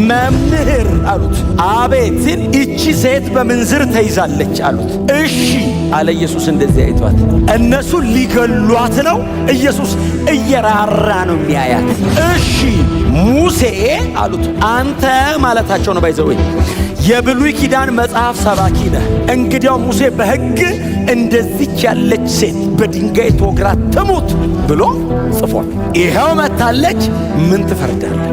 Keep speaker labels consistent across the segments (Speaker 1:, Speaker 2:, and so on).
Speaker 1: መምህር አሉት። አቤት ሲል እቺ ሴት በምንዝር ተይዛለች አሉት። እሺ አለ ኢየሱስ። እንደዚህ አይቷት እነሱ ሊገሏት ነው። ኢየሱስ እየራራ ነው የሚያያት። እሺ ሙሴ አሉት። አንተ ማለታቸው ነው ባይዘው የብሉይ ኪዳን መጽሐፍ ሰባኪ ነህ። እንግዲያው ሙሴ በሕግ እንደዚች ያለች ሴት በድንጋይ ተወግራ ትሙት ብሎ ጽፏል። ይኸው መታለች፣ ምን ትፈርዳለህ?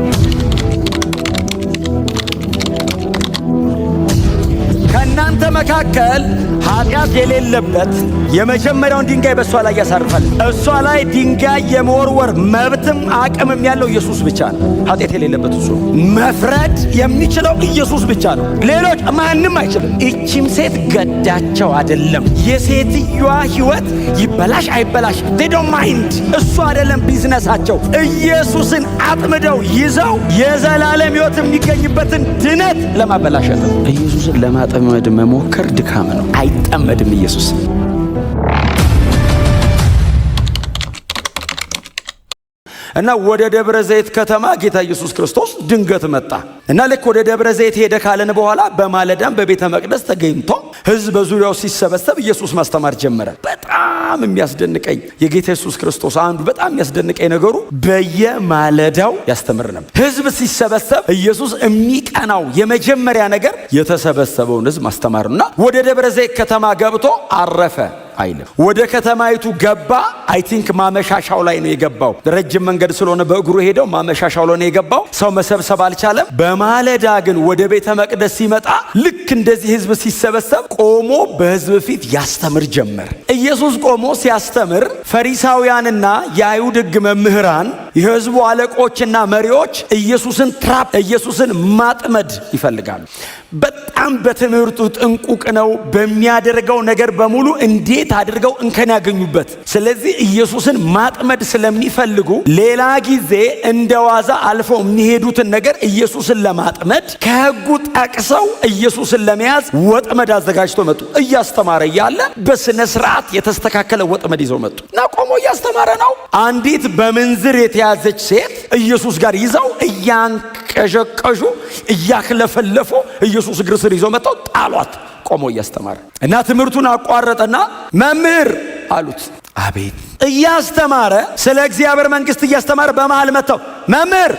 Speaker 1: ከእናንተ መካከል ኃጢአት የሌለበት የመጀመሪያውን ድንጋይ በእሷ ላይ ያሳርፋል። እሷ ላይ ድንጋይ የመወርወር መብትም አቅምም ያለው ኢየሱስ ብቻ ነው። ኃጢአት የሌለበት እሱ መፍረድ የሚችለው ኢየሱስ ብቻ ነው። ሌሎች ማንም አይችልም። እቺም ሴት ገዳቸው አይደለም። የሴትዮዋ ሕይወት ይበላሽ አይበላሽ they don't mind። እሱ አይደለም ቢዝነሳቸው። ኢየሱስን አጥምደው ይዘው የዘላለም ሕይወት የሚገኝበትን ድነት ለማበላሸት ነው። ኢየሱስን ለማጥመድ መሞከር ድካም ነው። አይጠመድም ኢየሱስ። እና ወደ ደብረ ዘይት ከተማ ጌታ ኢየሱስ ክርስቶስ ድንገት መጣ እና ልክ ወደ ደብረ ዘይት ሄደ ካለን በኋላ በማለዳም በቤተ መቅደስ ተገኝቶ ሕዝብ በዙሪያው ሲሰበሰብ ኢየሱስ ማስተማር ጀመረ። በጣም የሚያስደንቀኝ የጌታ ኢየሱስ ክርስቶስ አንዱ በጣም የሚያስደንቀኝ ነገሩ በየማለዳው ያስተምር ነበር። ሕዝብ ሲሰበሰብ ኢየሱስ የሚቀናው የመጀመሪያ ነገር የተሰበሰበውን ሕዝብ ማስተማር እና ወደ ደብረ ዘይት ከተማ ገብቶ አረፈ አይልም። ወደ ከተማይቱ ገባ። አይ ቲንክ ማመሻሻው ላይ ነው የገባው። ረጅም መንገድ ስለሆነ በእግሩ ሄደው ማመሻሻው ላይ ነው የገባው። ሰው መሰብሰብ አልቻለም። በማለዳ ግን ወደ ቤተ መቅደስ ሲመጣ ልክ እንደዚህ ሕዝብ ሲሰበሰብ ቆሞ በሕዝብ ፊት ያስተምር ጀመር። ኢየሱስ ቆሞ ሲያስተምር ፈሪሳውያንና የአይሁድ ሕግ መምህራን የሕዝቡ አለቆችና መሪዎች ኢየሱስን ማጥመድ ይፈልጋሉ። በጣም በትምህርቱ ጥንቁቅ ነው። በሚያደርገው ነገር በሙሉ እንዴት አድርገው እንከን ያገኙበት። ስለዚህ ኢየሱስን ማጥመድ ስለሚፈልጉ ሌላ ጊዜ እንደዋዛ አልፈው የሚሄዱትን ነገር ኢየሱስን ለማጥመድ ከሕጉ ጠቅሰው ኢየሱስን ለመያዝ ወጥመድ አዘጋጅተው መጡ። እያስተማረ እያለ በስነ ስርዓት የተስተካከለ ወጥመድ ይዘው መጡ እና ቆሞ እያስተማረ ነው። አንዲት በምንዝር የተያዘች ሴት ኢየሱስ ጋር ይዘው እያንቀዠቀዡ እያክለፈለፉ ኢየሱስ እግር ስር ይዘው መጥተው ጣሏት። ቆሞ እያስተማረ እና ትምህርቱን አቋረጠና መምህር አሉት። አቤት። እያስተማረ ስለ እግዚአብሔር መንግሥት እያስተማረ በመሃል መጥተው መምህር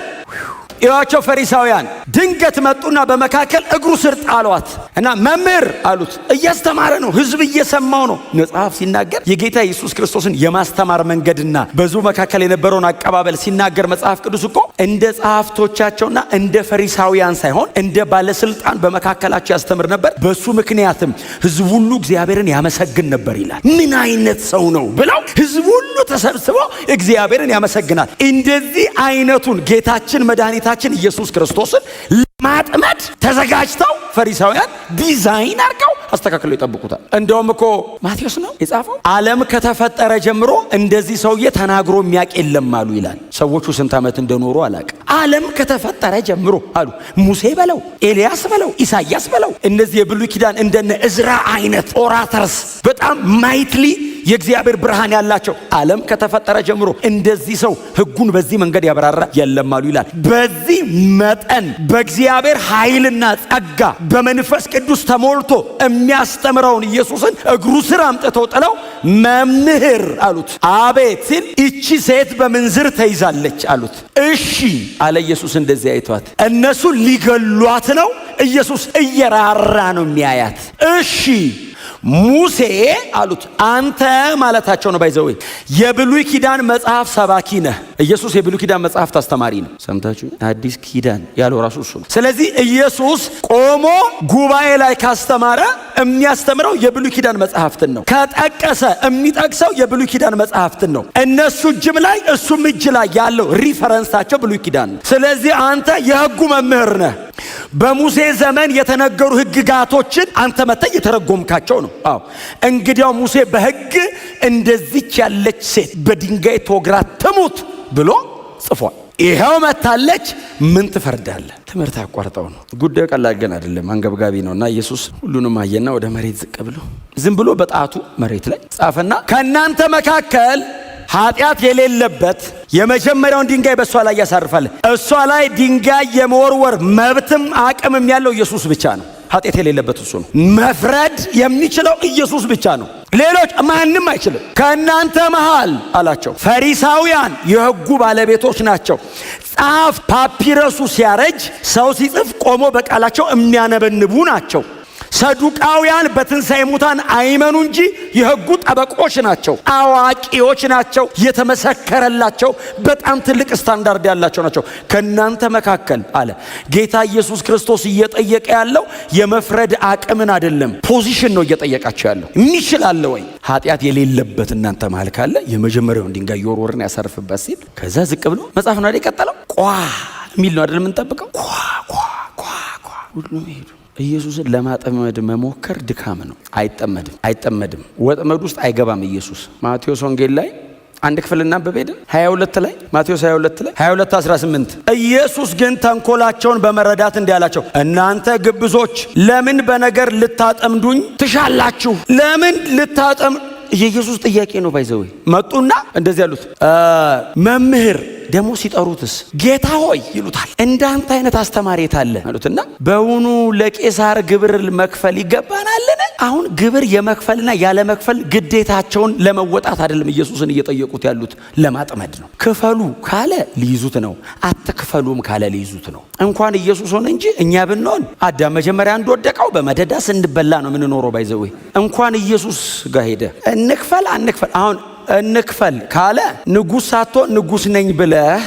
Speaker 1: ይዋቸው ፈሪሳውያን ድንገት መጡና በመካከል እግሩ ስር ጣሏት እና መምህር አሉት። እያስተማረ ነው፣ ሕዝብ እየሰማው ነው። መጽሐፍ ሲናገር የጌታ ኢየሱስ ክርስቶስን የማስተማር መንገድና በዙ መካከል የነበረውን አቀባበል ሲናገር መጽሐፍ ቅዱስ እኮ እንደ ጸሐፍቶቻቸውና እንደ ፈሪሳውያን ሳይሆን እንደ ባለስልጣን በመካከላቸው ያስተምር ነበር። በሱ ምክንያትም ሕዝብ ሁሉ እግዚአብሔርን ያመሰግን ነበር ይላል። ምን አይነት ሰው ነው ብለው ሕዝብ ሁሉ ተሰብስበው እግዚአብሔርን ያመሰግናል። እንደዚህ አይነቱን ጌታችን መድኃኒታችን ኢየሱስ ክርስቶስን ለማጥመድ ተዘጋጅተው ፈሪሳውያን ዲዛይን አድርገው አስተካክለው ይጠብቁታል። እንደውም እኮ ማቴዎስ ነው የጻፈው ዓለም ከተፈጠረ ጀምሮ እንደዚህ ሰውዬ ተናግሮ የሚያውቅ የለም አሉ ይላል። ሰዎቹ ስንት ዓመት እንደኖሩ አላውቅም። ዓለም ከተፈጠረ ጀምሮ አሉ ሙሴ በለው ኤልያስ በለው ኢሳያስ በለው እነዚህ የብሉይ ኪዳን እንደነ እዝራ አይነት ኦራተርስ በጣም ማይትሊ የእግዚአብሔር ብርሃን ያላቸው ዓለም ከተፈጠረ ጀምሮ እንደዚህ ሰው ሕጉን በዚህ መንገድ ያብራራ የለም አሉ ይላል። በዚህ መጠን በእግዚአብሔር ኃይልና ጸጋ በመንፈስ ቅዱስ ተሞልቶ የሚያስተምረውን ኢየሱስን እግሩ ስር አምጥተው ጥለው መምህር አሉት። አቤት ሲል እቺ ሴት በምንዝር ተይዛለች አሉት። እሺ አለ ኢየሱስ። እንደዚህ አይቷት እነሱ ሊገሏት ነው። ኢየሱስ እየራራ ነው የሚያያት። እሺ ሙሴ አሉት። አንተ ማለታቸው ነው ባይዘው የብሉይ ኪዳን መጽሐፍ ሰባኪ ነህ። ኢየሱስ የብሉይ ኪዳን መጽሐፍት አስተማሪ ነው። ሰምታችሁ አዲስ ኪዳን ያለው ራሱ እሱ ነው። ስለዚህ ኢየሱስ ቆሞ ጉባኤ ላይ ካስተማረ የሚያስተምረው የብሉይ ኪዳን መጽሐፍትን ነው። ከጠቀሰ የሚጠቅሰው የብሉይ ኪዳን መጽሐፍትን ነው። እነሱ እጅም ላይ እሱም እጅ ላይ ያለው ሪፈረንሳቸው ብሉይ ኪዳን ነው። ስለዚህ አንተ የሕጉ መምህር ነህ። በሙሴ ዘመን የተነገሩ ሕግጋቶችን አንተ መተህ የተረጎምካቸው ነው። አዎ እንግዲያው ሙሴ በሕግ እንደዚች ያለች ሴት በድንጋይ ተወግራ ትሙት ብሎ ጽፏል። ይኸው መታለች፣ ምን ትፈርዳለህ? ትምህርት አቋርጠው ነው። ጉዳዩ ቀላል ግን አይደለም፣ አንገብጋቢ ነውና ኢየሱስ ሁሉንም አየና ወደ መሬት ዝቅ ብሎ ዝም ብሎ በጣቱ መሬት ላይ ጻፈና ከእናንተ መካከል ኃጢአት የሌለበት የመጀመሪያውን ድንጋይ በእሷ ላይ ያሳርፋል። እሷ ላይ ድንጋይ የመወርወር መብትም አቅምም ያለው ኢየሱስ ብቻ ነው። ኃጢአት የሌለበት እሱ ነው። መፍረድ የሚችለው ኢየሱስ ብቻ ነው። ሌሎች ማንም አይችልም። ከእናንተ መሃል አላቸው ፈሪሳውያን የሕጉ ባለቤቶች ናቸው። ጸሐፍት ፓፒረሱ ሲያረጅ ሰው ሲጽፍ ቆሞ በቃላቸው የሚያነበንቡ ናቸው። ሰዱቃውያን በትንሣኤ ሙታን አይመኑ እንጂ የሕጉ ጠበቆች ናቸው። አዋቂዎች ናቸው። የተመሰከረላቸው በጣም ትልቅ ስታንዳርድ ያላቸው ናቸው። ከእናንተ መካከል አለ ጌታ ኢየሱስ ክርስቶስ እየጠየቀ ያለው የመፍረድ አቅምን አይደለም፣ ፖዚሽን ነው እየጠየቃቸው ያለው። የሚችል አለ ወይ? ኃጢአት የሌለበት እናንተ መሃል ካለ የመጀመሪያውን ድንጋይ የወርወርን ያሳርፍበት ሲል ከዛ ዝቅ ብሎ መጽሐፍ ነው የቀጠለው። ቋ የሚል ነው አይደል የምንጠብቀው? ቋ ቋ ቋ ቋ ሁሉ ሄዱ። ኢየሱስን ለማጥመድ መሞከር ድካም ነው። አይጠመድም። ወጥመድ ውስጥ አይገባም ኢየሱስ። ማቴዎስ ወንጌል ላይ አንድ ክፍል እናንብብ ሄደን 22 ላይ ማቴዎስ 22 ላይ 22:18 ኢየሱስ ግን ተንኮላቸውን በመረዳት እንዲህ አላቸው፣ እናንተ ግብዞች ለምን በነገር ልታጠምዱኝ ትሻላችሁ? ለምን ልታጠም የኢየሱስ ጥያቄ ነው። ባይዘው መጡና እንደዚህ ያሉት መምህር ደግሞ ሲጠሩትስ ጌታ ሆይ ይሉታል። እንዳንተ አይነት አስተማሪ የታለ አሉትና በውኑ ለቄሳር ግብር መክፈል ይገባናልን? አሁን ግብር የመክፈልና ያለ መክፈል ግዴታቸውን ለመወጣት አይደለም ኢየሱስን እየጠየቁት ያሉት፣ ለማጥመድ ነው። ክፈሉ ካለ ሊይዙት ነው፣ አትክፈሉም ካለ ሊይዙት ነው። እንኳን ኢየሱስ ሆነ እንጂ እኛ ብንሆን አዳም መጀመሪያ እንደወደቀው በመደዳ ስንበላ ነው የምንኖረው። ባይዘው እንኳን ኢየሱስ ጋር ሄደ እንክፈል አንክፈል አሁን እንክፈል ካለ ንጉሥ ሳትሆን ንጉሥ ነኝ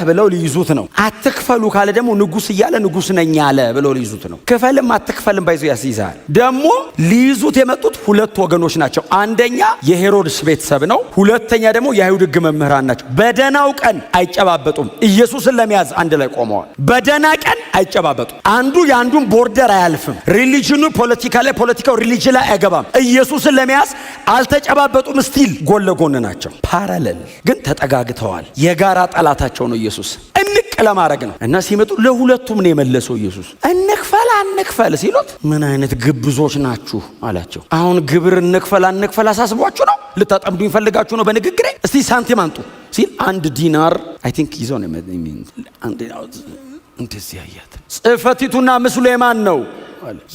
Speaker 1: ብለው ሊይዙት ነው። አትክፈሉ ካለ ደግሞ ንጉሥ እያለ ንጉሥ ነኝ አለ ብለው ሊይዙት ነው። ክፈልም አትክፈልም ባይዞ ያስይዛል። ደግሞ ሊይዙት የመጡት ሁለት ወገኖች ናቸው። አንደኛ የሄሮድስ ቤተሰብ ነው። ሁለተኛ ደግሞ የአይሁድ ሕግ መምህራን ናቸው። በደናው ቀን አይጨባበጡም። ኢየሱስን ለመያዝ አንድ ላይ ቆመዋል። በደና ቀን አይጨባበጡም። አንዱ የአንዱን ቦርደር አያልፍም። ሪሊጅኑ ፖለቲካ ላይ፣ ፖለቲካው ሪሊጅን ላይ አይገባም። ኢየሱስን ለመያዝ አልተጨባበጡም። ስቲል ጎን ለጎን ናቸው። ፓራለል ግን ተጠጋግተዋል። የጋራ ጠላታቸው ነው ኢየሱስ። እንቅ ለማድረግ ነው እና ሲመጡ ለሁለቱም ነው የመለሰው ኢየሱስ። እንክፈል አንክፈል ሲሉት ምን አይነት ግብዞች ናችሁ አላቸው። አሁን ግብር እንክፈል አንክፈል አሳስቧችሁ ነው? ልታጠምዱኝ ፈልጋችሁ ነው በንግግሬ? እስቲ ሳንቲም አንጡ ሲል አንድ ዲናር አይ ቲንክ ይዞ ነው እንደዚህ ያያት። ጽሕፈቲቱና ምስሉ የማን ነው?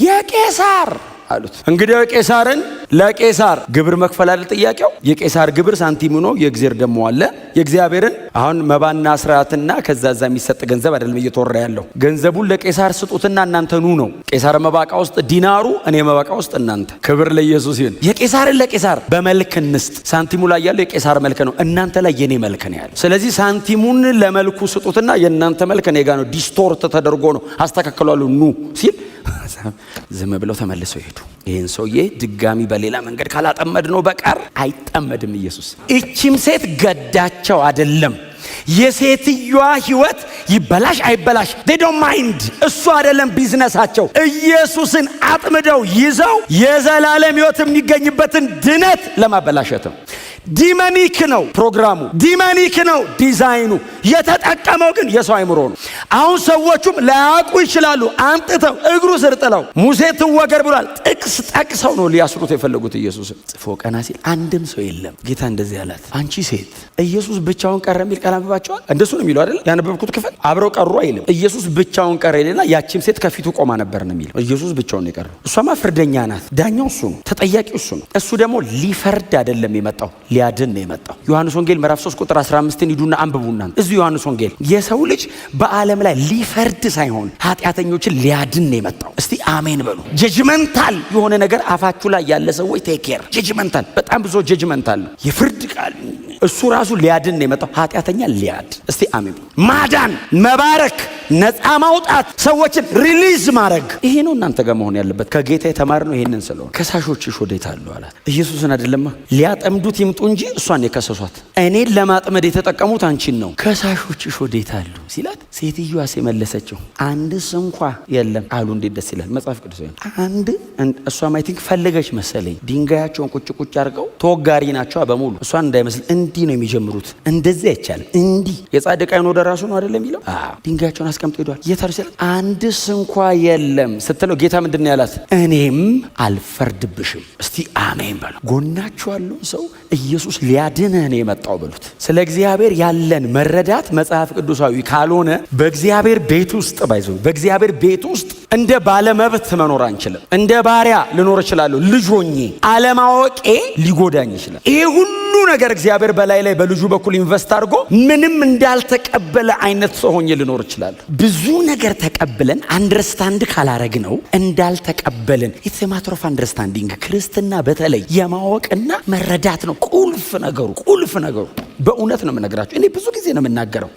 Speaker 1: የቄሳር አሉት። እንግዲህ ቄሳርን ለቄሳር ግብር መክፈል አለ ጥያቄው። የቄሳር ግብር ሳንቲሙ ነው፣ የእግዚአብሔር ደግሞ አለ። የእግዚአብሔርን አሁን መባና ስርዓትና ከዛዛ የሚሰጥ ገንዘብ አይደለም እየተወራ ያለው። ገንዘቡን ለቄሳር ስጡትና እናንተ ኑ ነው። ቄሳር መባቃ ውስጥ ዲናሩ፣ እኔ መባቃ ውስጥ እናንተ። ክብር ለኢየሱስ ይሁን። የቄሳርን ለቄሳር በመልክ እንስጥ። ሳንቲሙ ላይ ያለው የቄሳር መልክ ነው፣ እናንተ ላይ የኔ መልክ ነው ያለው። ስለዚህ ሳንቲሙን ለመልኩ ስጡትና የእናንተ መልክ እኔ ጋር ነው፣ ዲስቶርት ተደርጎ ነው አስተካክሏሉ ኑ ሲል ዝም ብለው ተመልሰው ይሄዱ። ይህን ሰውዬ ድጋሚ በሌላ መንገድ ካላጠመድ ነው በቀር አይጠመድም ኢየሱስ። እቺም ሴት ገዳቸው አይደለም። የሴትዮዋ ህይወት ይበላሽ አይበላሽ they don't mind። እሱ አይደለም ቢዝነሳቸው። ኢየሱስን አጥምደው ይዘው የዘላለም ህይወት የሚገኝበትን ድነት ለማበላሸት ነው። ዲመኒክ ነው ፕሮግራሙ፣ ዲመኒክ ነው ዲዛይኑ። የተጠቀመው ግን የሰው አይምሮ ነው። አሁን ሰዎቹም ላያውቁ ይችላሉ። አምጥተው እግሩ ስር ጥለው ሙሴ ትወገር ብሏል። ጥቅስ ጠቅሰው ነው ሊያስሩት የፈለጉት ኢየሱስን። ጽፎ ቀና ሲል አንድም ሰው የለም። ጌታ እንደዚህ ያላት አንቺ ሴት ኢየሱስ ብቻውን ቀረ የሚል ቃል አንብባቸዋል። እንደሱ ነው የሚለው አይደል? ያነበብኩት ክፍል አብረው ቀሩ አይልም። ኢየሱስ ብቻውን ቀረ ይልና ያቺም ሴት ከፊቱ ቆማ ነበር ነው የሚለው። ኢየሱስ ብቻውን የቀረው። እሷማ ፍርደኛ ናት። ዳኛው እሱ ነው፣ ተጠያቂው እሱ ነው። እሱ ደግሞ ሊፈርድ አይደለም የመጣው ሊያድን ነው የመጣው። ዮሐንስ ወንጌል ምዕራፍ 3 ቁጥር 15 ሂዱና አንብቡና እዚሁ ዮሐንስ ወንጌል የሰው ልጅ በዓለም ላይ ሊፈርድ ሳይሆን ኃጢአተኞችን ሊያድን ነው የመጣው። እስቲ አሜን በሉ። ጀጅመንታል የሆነ ነገር አፋችሁ ላይ ያለ ሰዎች ቴክ ኬር። ጀጅመንታል በጣም ብዙ ጀጅመንታል ነው የፍርድ ቃል። እሱ ራሱ ሊያድን ነው የመጣው፣ ኃጢአተኛ ሊያድ። እስቲ አሜን። ማዳን፣ መባረክ፣ ነፃ ማውጣት፣ ሰዎችን ሪሊዝ ማድረግ፣ ይሄ ነው እናንተ ጋር መሆን ያለበት። ከጌታ የተማርነው ይሄንን ስለሆነ ከሳሾችሽ ወዴት አሉ አላት። ኢየሱስን አይደለም ሊያጠምዱት ይምጡ እንጂ እሷን የከሰሷት። እኔን ለማጥመድ የተጠቀሙት አንቺን ነው። ከሳሾችሽ ወዴት አሉ ሲላት ሴትዮዋ የመለሰችው አንድስ እንኳ የለም አሉ። እንዴት ደስ ይላል መጽሐፍ ቅዱስ። አንድ እሷም አይ ቲንክ ፈለገች መሰለኝ። ድንጋያቸውን ቁጭ ቁጭ አድርገው ተወጋሪ ናቸው በሙሉ እሷን እንዳይመስል እንዲህ ነው የሚጀምሩት። እንደዚህ አይቻልም። እንዲህ የጻድቅ ዓይን ወደ ራሱ ነው አይደለም የሚለው? ድንጋያቸውን አስቀምጦ ሄዷል። ጌታ አንድስ እንኳ የለም ስትለው ጌታ ምንድን ነው ያላት? እኔም አልፈርድብሽም። እስቲ አሜን በሉ። ጎናችሁ ያለውን ሰው ኢየሱስ ሊያድንህ ነው የመጣው በሉት። ስለ እግዚአብሔር ያለን መረዳት መጽሐፍ ቅዱሳዊ ካልሆነ በእግዚአብሔር ቤት ውስጥ በእግዚአብሔር ቤት ውስጥ እንደ ባለመብት መኖር አንችልም። እንደ ባሪያ ልኖር እችላለሁ። ልጅ ሆኜ አለማወቄ ሊጎዳኝ ይችላል። ይሄ ሁሉ ነገር እግዚአብሔር በላይ ላይ በልጁ በኩል ኢንቨስት አድርጎ ምንም እንዳልተቀበለ አይነት ሰው ሆኜ ልኖር እችላለሁ። ብዙ ነገር ተቀብለን አንደርስታንድ ካላረግ ነው እንዳልተቀበልን። ኢትስ ኤ ማተር ኦፍ አንደርስታንዲንግ። ክርስትና በተለይ የማወቅና መረዳት ነው ቁልፍ ነገሩ። በእውነት ነው የምነግራችሁ። እኔ ብዙ ጊዜ ነው የምናገረው።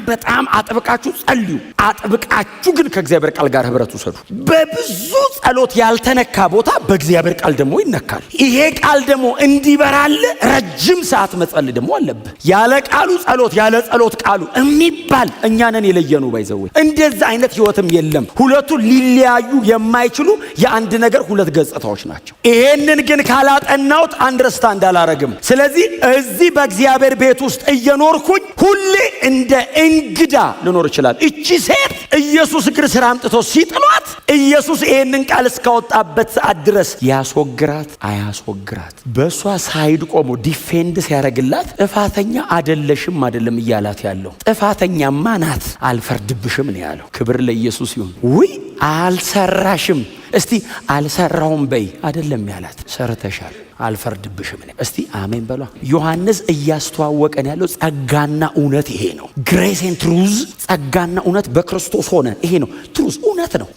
Speaker 1: በጣም አጥብቃችሁ ጸልዩ። አጥብቃችሁ ግን ከእግዚአብሔር ቃል ጋር ህብረት ውሰዱ። በብዙ ጸሎት ያልተነካ ቦታ በእግዚአብሔር ቃል ደግሞ ይነካል። ይሄ ቃል ደግሞ እንዲበራል ረጅም ሰዓት መጸለይ ደግሞ አለብህ። ያለ ቃሉ ጸሎት ያለ ጸሎት ቃሉ የሚባል እኛንን የለየኑ ባይዘው እንደዛ አይነት ህይወትም የለም። ሁለቱ ሊለያዩ የማይችሉ የአንድ ነገር ሁለት ገጽታዎች ናቸው። ይሄንን ግን ካላጠናውት አንደርስታንድ አላረግም። ስለዚህ እዚህ በእግዚአብሔር ቤት ውስጥ እየኖርኩኝ ሁሌ እንደ እንግዳ ልኖር ይችላል። እቺ ሴት ኢየሱስ እግር ስር አምጥቶ ሲጥሏት ኢየሱስ ይሄንን ቃል እስካወጣበት ሰዓት ድረስ ያስወግራት አያስወግራት በሷ ሳይድ ቆሞ ዲፌንድ ሲያደርግላት ጥፋተኛ አይደለም እያላት ያለው ጥፋተኛማ ናት፣ አልፈርድብሽም ነው ያለው። ክብር ለኢየሱስ ይሁን። ውይ አልሰራሽም፣ እስቲ አልሰራውም በይ አይደለም ያላት፣ ሰርተሻል፣ አልፈርድብሽም ነው። እስቲ አሜን በሏ። ዮሐንስ እያስተዋወቀን ያለው ጸጋና እውነት ይሄ ነው። ግሬስ ኤንድ ትሩዝ፣ ጸጋና እውነት በክርስቶስ ሆነ። ይሄ ነው ትሩዝ፣ እውነት ነው።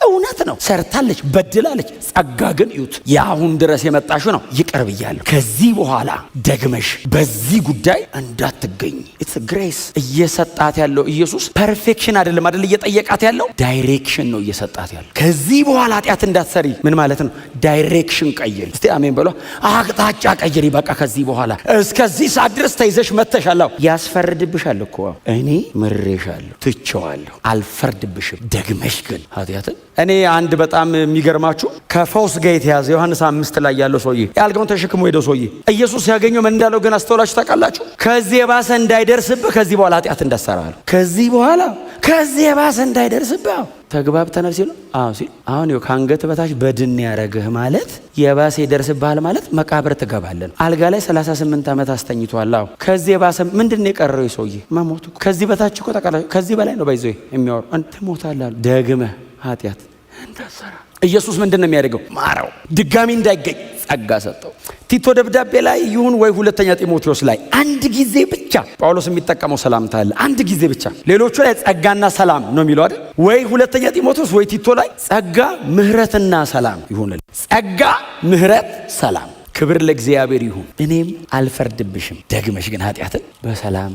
Speaker 1: ሰርታለች፣ በድላለች። ጸጋ ግን እዩት፣ የአሁን ድረስ የመጣሽው ነው፣ ይቅር ብያለሁ። ከዚህ በኋላ ደግመሽ በዚህ ጉዳይ እንዳትገኝ። ኢትስ ግሬስ እየሰጣት ያለው ኢየሱስ ፐርፌክሽን አይደለም እየጠየቃት ያለው ዳይሬክሽን ነው እየሰጣት ያለው። ከዚህ በኋላ ኃጢአት እንዳትሰሪ ምን ማለት ነው? ዳይሬክሽን ቀይሪ። እስቲ አሜን በሏ። አቅጣጫ ቀይሪ። በቃ ከዚህ በኋላ እስከዚህ ሰዓት ድረስ ተይዘሽ መተሻል። ያስፈርድብሻል እኮ እኔ ምሬሻለሁ፣ ትቼዋለሁ፣ አልፈርድብሽም። ደግመሽ ግን ኃጢአትን እኔ አንድ በጣም የሚገርማችሁ ከፈውስ ጋር የተያዘ ዮሐንስ 5 ላይ ያለው ሰውዬ ያልጋውን ተሸክሞ ሄደው ሰውዬ ኢየሱስ ያገኘው ምን እንዳለው ግን አስተውላችሁ ታውቃላችሁ? ከዚህ የባሰ እንዳይደርስብህ ከዚህ በኋላ ኃጢአት እንዳትሰራል። ከዚህ በኋላ ከዚህ የባሰ እንዳይደርስብህ ተግባብተናል ሲሉ ሲል አሁን ይኸው ከአንገት በታች በድን ያረግህ ማለት የባሰ ይደርስብሃል ማለት መቃብር ትገባለህ። አልጋ ላይ 38 ዓመት አስተኝቷል። ከዚህ የባሰ ምንድነው የቀረው? ሰውዬ መሞቱ። ከዚህ በታች እኮ ተቃላችሁ ከዚህ በላይ ነው ባይዘው የሚያወሩ አንተ ሞታለህ። ደግመህ ኃጢአት እንዳትሰራ ኢየሱስ ምንድነው የሚያደርገው? ማረው፣ ድጋሚ እንዳይገኝ ጸጋ ሰጠው። ቲቶ ደብዳቤ ላይ ይሁን ወይ ሁለተኛ ጢሞቴዎስ ላይ አንድ ጊዜ ብቻ ጳውሎስ የሚጠቀመው ሰላምታ አለ። አንድ ጊዜ ብቻ። ሌሎቹ ላይ ጸጋና ሰላም ነው የሚለው አይደል? ወይ ሁለተኛ ጢሞቴዎስ ወይ ቲቶ ላይ ጸጋ ምህረትና ሰላም ይሁንል። ጸጋ ምህረት ሰላም። ክብር ለእግዚአብሔር ይሁን። እኔም አልፈርድብሽም፣ ደግመሽ ግን ኃጢአትን በሰላም።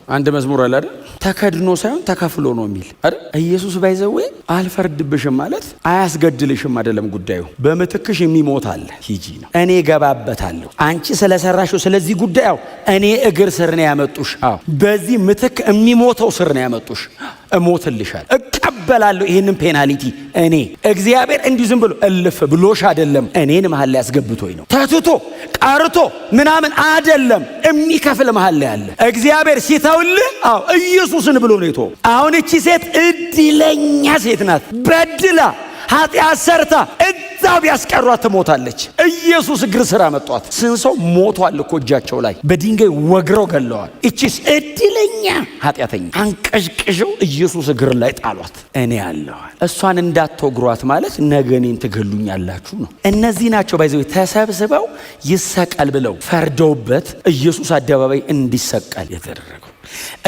Speaker 1: አንድ መዝሙር አለ አይደል? ተከድኖ ሳይሆን ተከፍሎ ነው የሚል አይደል? ኢየሱስ ባይዘው አልፈርድብሽም ማለት አያስገድልሽም አይደለም ጉዳዩ። በምትክሽ የሚሞት አለ፣ ሂጂ ነው። እኔ ገባበታለሁ። አንቺ ስለሰራሽው ስለዚህ ጉዳዩ እኔ እግር ስር ነው ያመጡሽ። በዚህ ምትክ የሚሞተው ስር ነው ያመጡሽ። እሞትልሻል፣ እቀበላለሁ ይሄንን ፔናሊቲ። እኔ እግዚአብሔር እንዲሁ ዝም ብሎ እልፍ ብሎሽ አይደለም፣ እኔን መሀል ላይ ያስገብቶኝ ነው። ተትቶ ቀርቶ ምናምን አይደለም፣ የሚከፍል መሀል ላይ አለ። እግዚአብሔር ሲተውልህ ኢየሱስን ብሎ ነው የተወው። አሁን እቺ ሴት እድለኛ ሴት ናት። በድላ ኃጢአት ሰርታ እዛው ቢያስቀሯት ትሞታለች። ኢየሱስ እግር ስር አመጧት። ስንት ሰው ሞቷል እኮ እጃቸው ላይ በድንጋይ ወግረው ገለዋል። እቺስ እድለኛ ኃጢአተኛ አንቀሽቅሸው ኢየሱስ እግር ላይ ጣሏት። እኔ ያለዋል እሷን እንዳትወግሯት ማለት ነገ እኔን ትገሉኛላችሁ ነው። እነዚህ ናቸው ባይዘው ተሰብስበው ይሰቀል ብለው ፈርደውበት ኢየሱስ አደባባይ እንዲሰቀል የተደረገው።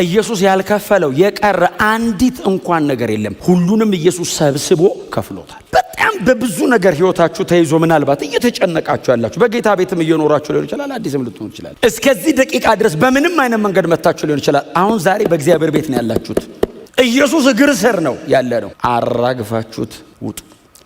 Speaker 1: ኢየሱስ ያልከፈለው የቀረ አንዲት እንኳን ነገር የለም። ሁሉንም ኢየሱስ ሰብስቦ ከፍሎታል። በጣም በብዙ ነገር ህይወታችሁ ተይዞ ምናልባት እየተጨነቃችሁ ያላችሁ በጌታ ቤትም እየኖራችሁ ሊሆን ይችላል፣ አዲስም ልትሆኑ ይችላል። እስከዚህ ደቂቃ ድረስ በምንም አይነት መንገድ መታችሁ ሊሆን ይችላል። አሁን ዛሬ በእግዚአብሔር ቤት ነው ያላችሁት። ኢየሱስ እግር ስር ነው ያለ ነው። አራግፋችሁት ውጡ፣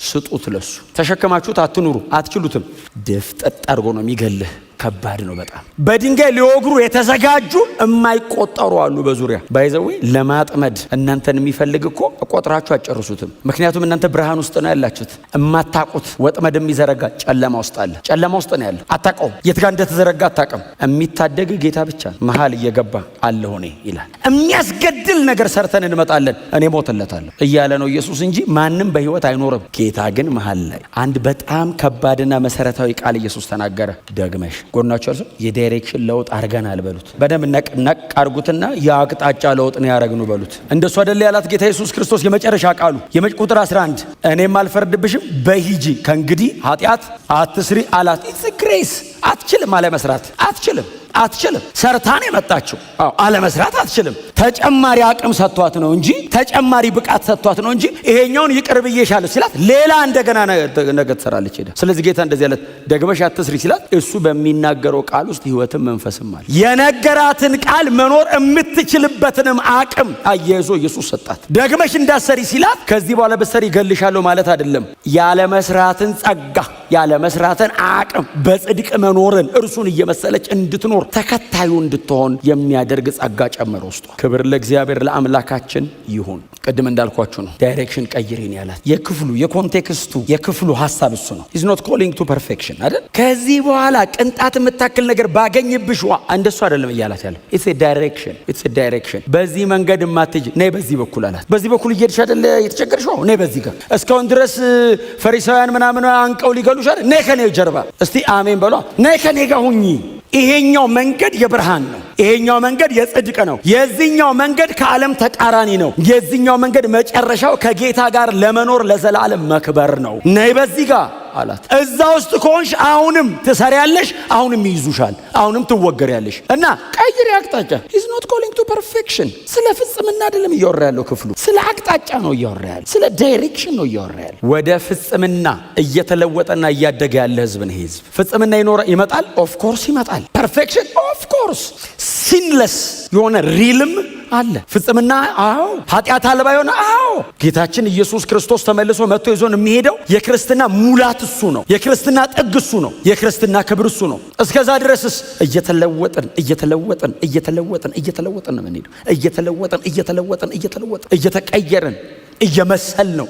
Speaker 1: ስጡት ለሱ። ተሸከማችሁት አትኑሩ፣ አትችሉትም። ድፍጠጥ አድርጎ ነው የሚገልህ። ከባድ ነው በጣም። በድንጋይ ሊወግሩ የተዘጋጁ የማይቆጠሩ አሉ በዙሪያ ባይዘው ለማጥመድ እናንተን የሚፈልግ እኮ ቆጥራችሁ አጨርሱትም። ምክንያቱም እናንተ ብርሃን ውስጥ ነው ያላችሁት። እማታቁት ወጥመድ የሚዘረጋ ጨለማ ውስጥ አለ። ጨለማ ውስጥ ነው ያለው። አታውቀውም፣ የት ጋር እንደተዘረጋ አታውቅም። የሚታደግ ጌታ ብቻ መሃል እየገባ አለሁ እኔ ይላል። የሚያስገድል ነገር ሰርተን እንመጣለን እኔ ሞትለታለሁ እያለ ነው ኢየሱስ እንጂ ማንም በህይወት አይኖርም። ጌታ ግን መሃል ላይ አንድ በጣም ከባድና መሰረታዊ ቃል ኢየሱስ ተናገረ። ደግመሽ ጎናችሁ እርሱ የዳይሬክሽን ለውጥ አድርገናል በሉት። በደንብ ነቅ አድርጉትና የአቅጣጫ ለውጥ ነው ያደረግነው በሉት። እንደሱ አይደል ያላት ጌታ ኢየሱስ ክርስቶስ የመጨረሻ ቃሉ ቁጥር 11 እኔም አልፈርድብሽም በሂጂ ከእንግዲህ ኃጢአት አትስሪ አላት። ኢትስ ግሬስ። አትችልም አለመስራት አትችልም። ሰርታን የመጣችው አለመስራት አትችልም። ተጨማሪ አቅም ሰጥቷት ነው እንጂ ተጨማሪ ብቃት ሰጥቷት ነው እንጂ ይሄኛውን ይቅር ብዬሻለሁ ሲላት ሌላ እንደገና ነገ ትሰራለች ሄዳ። ስለዚህ ጌታ እንደዚህ ያለት ደግመሽ አትስሪ ሲላት እሱ በሚናገረው ቃል ውስጥ ህይወትም መንፈስም አለ። የነገራትን ቃል መኖር የምትችልበትንም አቅም አያይዞ ኢየሱስ ሰጣት። ደግመሽ እንዳሰሪ ሲላት ከዚህ በኋላ በሰሪ ይገልሻለሁ ማለት አይደለም። ያለ መስራትን ጸጋ፣ ያለ መስራትን አቅም፣ በጽድቅ መኖርን እርሱን እየመሰለች እንድትኖር ተከታዩ እንድትሆን የሚያደርግ ጸጋ ጨመረ ውስጧ። ክብር ለእግዚአብሔር ለአምላካችን ይሁን። ቅድም እንዳልኳችሁ ነው ዳይሬክሽን ቀይሬን ያላት። የክፍሉ ሐሳብ እሱ ነው። ኢዝ ኖት ኮሊንግ ቱ ፐርፌክሽን አይደል? ከዚህ በኋላ ቅንጣት የምታክል ነገር ባገኝብሽ እንደሱ አይደለም እያላት ያለው። ኢትስ ኤ ዳይሬክሽን። በዚህ መንገድ ማትጅ ነይ በዚህ በኩል አላት። በዚህ በኩል እየሄድሽ አይደል የተቸገርሽው? ነይ በዚህ ጋር። እስካሁን ድረስ ፈሪሳውያን ምናምን አንቀው ሊገሉሽ አይደል? ነይ ከኔ ጀርባ። እስቲ አሜን በሏ። ነይ ከኔ ጋር ሁኚ። ይሄኛው መንገድ የብርሃን ነው። ይሄኛው መንገድ የጽድቅ ነው። የዚህኛው መንገድ ከዓለም ተቃራኒ ነው። የዚህኛው መንገድ መጨረሻው ከጌታ ጋር ለመኖር ለዘላለም መክበር ነው። ነይ በዚህ ጋር አላት። እዛ ውስጥ ከሆንሽ አሁንም ትሰሪያለሽ፣ አሁንም ይይዙሻል፣ አሁንም ትወገሪያለሽ እና ቀይሪ አቅጣጫ። ኢዝ ኖት ኮሊንግ ቱ ፐርፌክሽን። ስለ ፍጽምና አይደለም እያወራ ያለው ክፍሉ፣ ስለ አቅጣጫ ነው እያወራ ያለው፣ ስለ ዳይሬክሽን ነው እያወራ ያለው። ወደ ፍጽምና እየተለወጠና እያደገ ያለ ህዝብ ነው። ህዝብ ፍጽምና ይመጣል፣ ኦፍ ኮርስ ይመጣል። ፐርፌክሽን ኦፍ ኮርስ፣ ሲንለስ የሆነ ሪልም አለ። ፍጽምና ኃጢአት አልባ የሆነ ጌታችን ኢየሱስ ክርስቶስ ተመልሶ መጥቶ ይዞን የሚሄደው የክርስትና ሙላት እሱ ነው። የክርስትና ጥግ እሱ ነው። የክርስትና ክብር እሱ ነው። እስከዛ ድረስስ እየተለወጥን ነው የምንሄደው። እየተለወጥን እየተቀየርን እየመሰል ነው